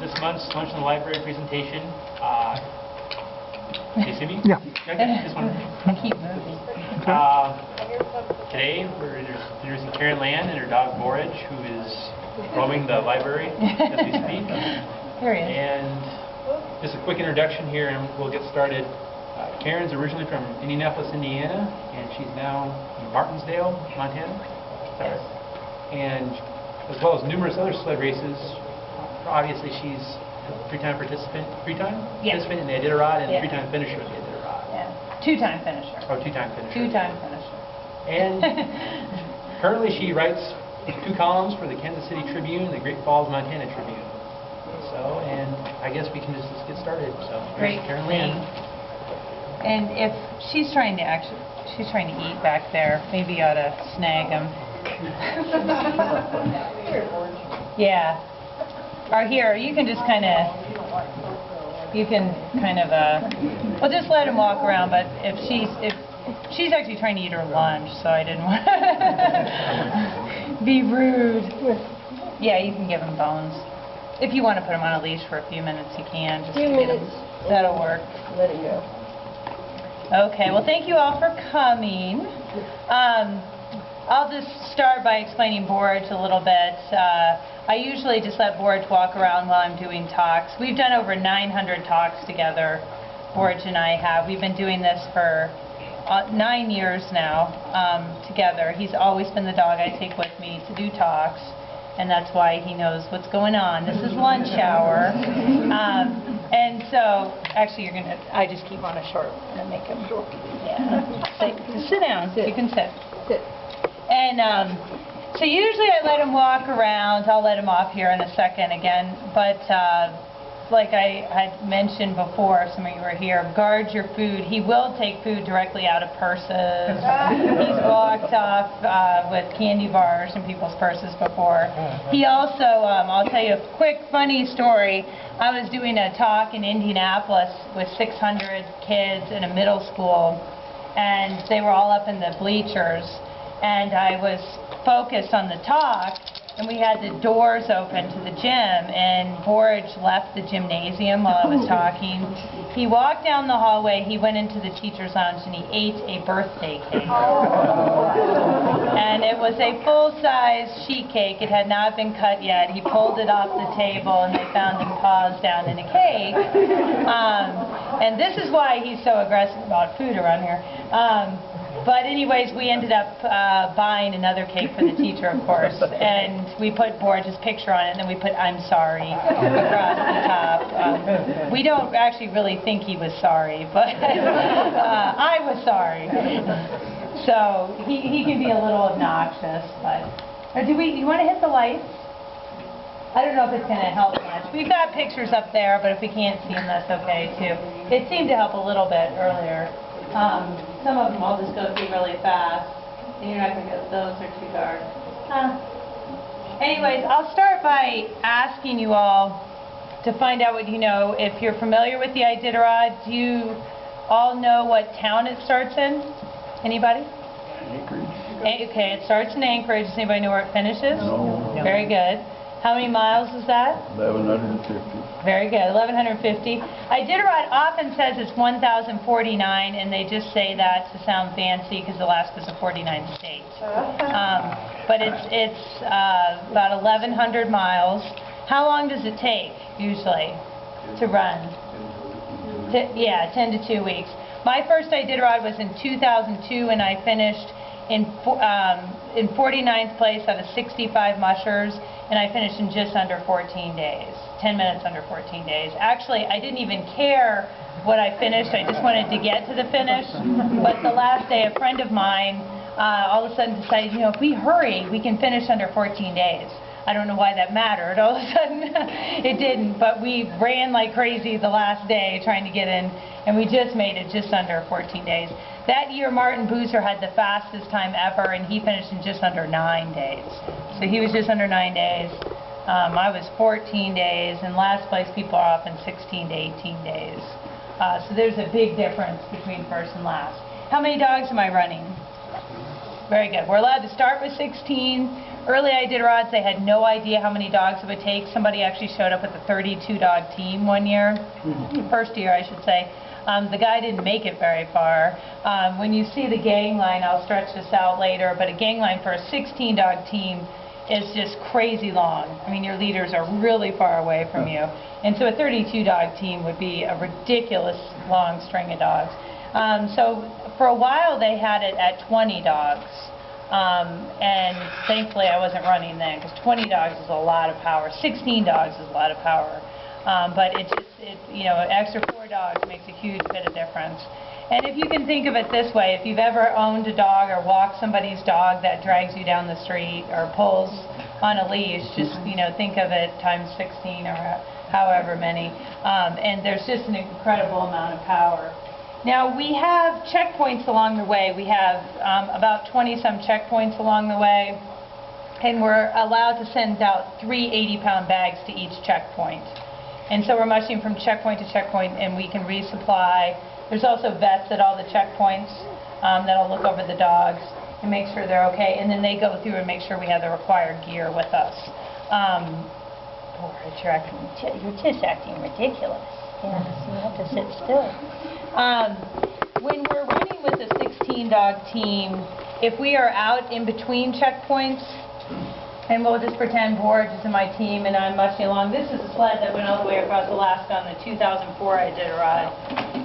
this month's Lunch in the Library presentation. Can you see me? Yeah. Okay, this one. I keep moving. Today we're introducing Karen Land and her dog Borage, who is roaming the library as we speak. Here he is. And just a quick introduction here, and we'll get started. Karen's originally from Indianapolis, Indiana, and she's now in Martinsdale, Montana. Sorry. And as well as numerous other sled races. Obviously, she's a three-time participant. Yes. Participant in the Iditarod and Yeah. three-time finisher of the Iditarod. Yeah. Two-time finisher. Oh, two-time finisher. Two-time finisher. And currently, she writes 2 columns for the Kansas City Tribune and the Great Falls, Montana Tribune. So, and I guess we can just get started. So, Great. Karen Land. And if she's trying to eat back there, maybe you ought to snag him. Yeah. Or here, you can just kind of, well, just let him walk around. But if she's actually trying to eat her lunch, so I didn't want to be rude. Yeah, you can give him bones. If you want to put him on a leash for a few minutes, you can. Just few minutes. That'll work. Let him go. Okay, well, thank you all for coming. I'll just start by explaining Borage a little bit. I usually just let Borage walk around while I'm doing talks. We've done over 900 talks together, Borage and I have. We've been doing this for 9 years now together. He's always been the dog I take with me to do talks, and that's why he knows what's going on. This is lunch hour. And so, actually, I just keep on a short and make him, yeah. Sit down. You can sit. Sit. And so usually I let him walk around. I'll let him off here in a second again. But like I had mentioned before, some of you were here, guard your food. He will take food directly out of purses. He's walked off with candy bars in people's purses before. He also, I'll tell you a quick funny story. I was doing a talk in Indianapolis with 600 kids in a middle school, and they were all up in the bleachers. And I was focused on the talk, and we had the doors open to the gym, and Borage left the gymnasium while I was talking. He walked down the hallway, he went into the teacher's lounge, and he ate a birthday cake. And it was a full-size sheet cake. It had not been cut yet. He pulled it off the table, and they found him paused down in a cake. And this is why he's so aggressive about food around here. But anyways, we ended up buying another cake for the teacher, of course, and we put Borage's picture on it, and then we put "I'm sorry" across the top. We don't actually really think he was sorry, but I was sorry. So he can be a little obnoxious, but you want to hit the lights? I don't know if it's going to help much. We've got pictures up there, but if we can't see them, that's okay too. It seemed to help a little bit earlier. Some of them I'll just go through really fast. And you're not going to go, those are too dark. Anyways, I'll start by asking you all to find out what you know. If you're familiar with the Iditarod, do you all know what town it starts in? Anybody? Anchorage. Okay, it starts in Anchorage. Does anybody know where it finishes? No. Very good. How many miles is that? 1,150. Very good, 1,150. Iditarod often says it's 1,049, and they just say that to sound fancy because Alaska's a 49 state. But it's about 1,100 miles. How long does it take, usually, to run? 10 to 2 weeks. My first Iditarod was in 2002, and I finished in 49th place out of 65 mushers, and I finished in just under 14 days, 10 minutes under 14 days. Actually, I didn't even care what I finished. I just wanted to get to the finish. But the last day, a friend of mine all of a sudden decided, if we hurry, we can finish under 14 days. I don't know why that mattered. All of a sudden, it didn't. But we ran like crazy the last day trying to get in, and we just made it just under 14 days. That year, Martin Boozer had the fastest time ever, and he finished in just under 9 days. So he was just under 9 days. I was 14 days, and last place people are often 16 to 18 days. So there's a big difference between first and last. How many dogs am I running? Very good. We're allowed to start with 16. Early Iditarods, they had no idea how many dogs it would take. Somebody actually showed up with a 32-dog team one year, first year I should say. The guy didn't make it very far. When you see the gang line, I'll stretch this out later, but a gang line for a 16-dog team is just crazy long. I mean, your leaders are really far away from you. And so a 32-dog team would be a ridiculous long string of dogs. So for a while they had it at 20 dogs. And thankfully I wasn't running then, because 20 dogs is a lot of power. 16 dogs is a lot of power. But you know, an extra 4 dogs makes a huge bit of difference. And if you can think of it this way, if you've ever owned a dog or walked somebody's dog that drags you down the street or pulls on a leash, just, you know, think of it times 16 or however many. And there's just an incredible amount of power. Now, we have checkpoints along the way. We have about 20-some checkpoints along the way. And we're allowed to send out 3 80-pound bags to each checkpoint. And so we're mushing from checkpoint to checkpoint, and we can resupply. There's also vets at all the checkpoints that'll look over the dogs and make sure they're okay. And then they go through and make sure we have the required gear with us. You're just acting ridiculous. Yes, you have to sit still. When we're running with a 16-dog team, if we are out in between checkpoints, and we'll just pretend Borge is in my team and I'm mushing along. This is a sled that went all the way across Alaska on the 2004 Iditarod.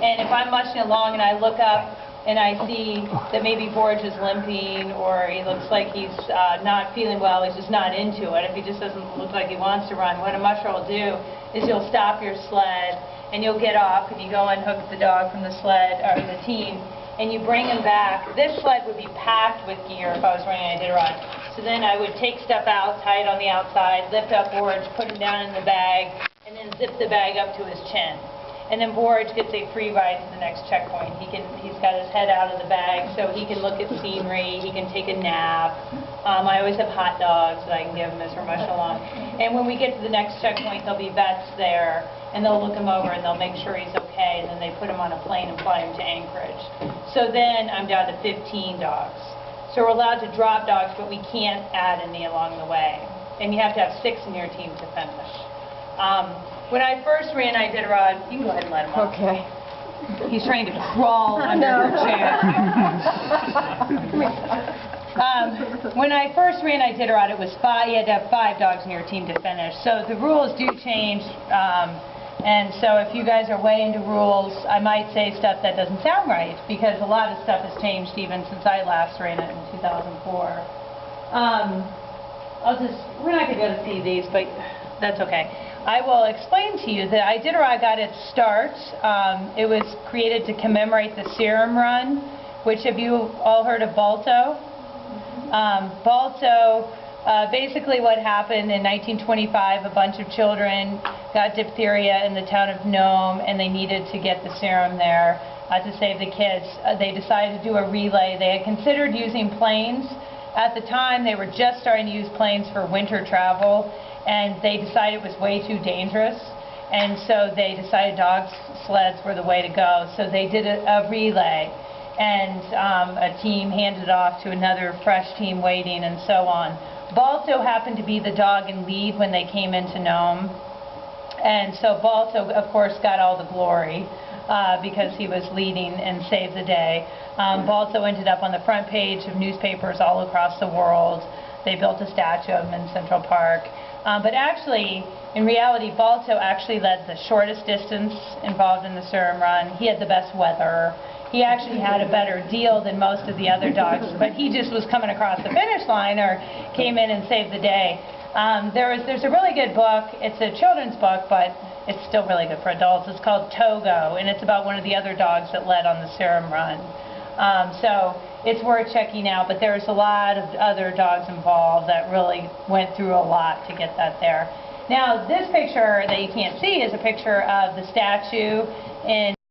And if I'm mushing along and I look up and I see that maybe Borge is limping, or he looks like he's not feeling well, he's just not into it, if he just doesn't look like he wants to run, what a musher will do is you'll stop your sled and you'll get off and you go unhook the dog from the sled, or the team, and you bring him back. This sled would be packed with gear if I was running Iditarod. So then I would take stuff out, tie it on the outside, lift up Borge, put him down in the bag, and then zip the bag up to his chin. And then Borge gets a free ride to the next checkpoint. He's got his head out of the bag so he can look at scenery, he can take a nap. I always have hot dogs that I can give him as we're mushing along. And when we get to the next checkpoint, there'll be vets there, and they'll look him over and they'll make sure he's okay, and then they put him on a plane and fly him to Anchorage. So then I'm down to 15 dogs. So we're allowed to drop dogs, but we can't add any along the way. And you have to have 6 in your team to finish. When I first ran Iditarod, you can go ahead and let him off. Okay. He's trying to crawl under your chair. When I first ran Iditarod, it was you had to have 5 dogs in your team to finish. So the rules do change. And so if you guys are way into rules, I might say stuff that doesn't sound right, because a lot of stuff has changed even since I last ran it in 2004. We're not going to go to see these, but that's okay. I will explain to you that Iditarod got its start. It was created to commemorate the serum run, which, have you all heard of Balto? Basically what happened in 1925, a bunch of children got diphtheria in the town of Nome, and they needed to get the serum there to save the kids. They decided to do a relay. They had considered using planes. At the time, they were just starting to use planes for winter travel, and they decided it was way too dangerous. And so they decided dog sleds were the way to go. So they did a relay, and a team handed it off to another fresh team waiting, and so on. Balto happened to be the dog in lead when they came into Nome, and so Balto, of course, got all the glory because he was leading and saved the day. Balto ended up on the front page of newspapers all across the world. They built a statue of him in Central Park. But actually, in reality, Balto actually led the shortest distance involved in the serum run. He had the best weather. He actually had a better deal than most of the other dogs, but he just was coming across the finish line or came in and saved the day. There's a really good book. It's a children's book, but it's still really good for adults. It's called Togo, and it's about one of the other dogs that led on the serum run. So it's worth checking out, but there's a lot of other dogs involved that really went through a lot to get that there. Now, this picture that you can't see is a picture of the statue in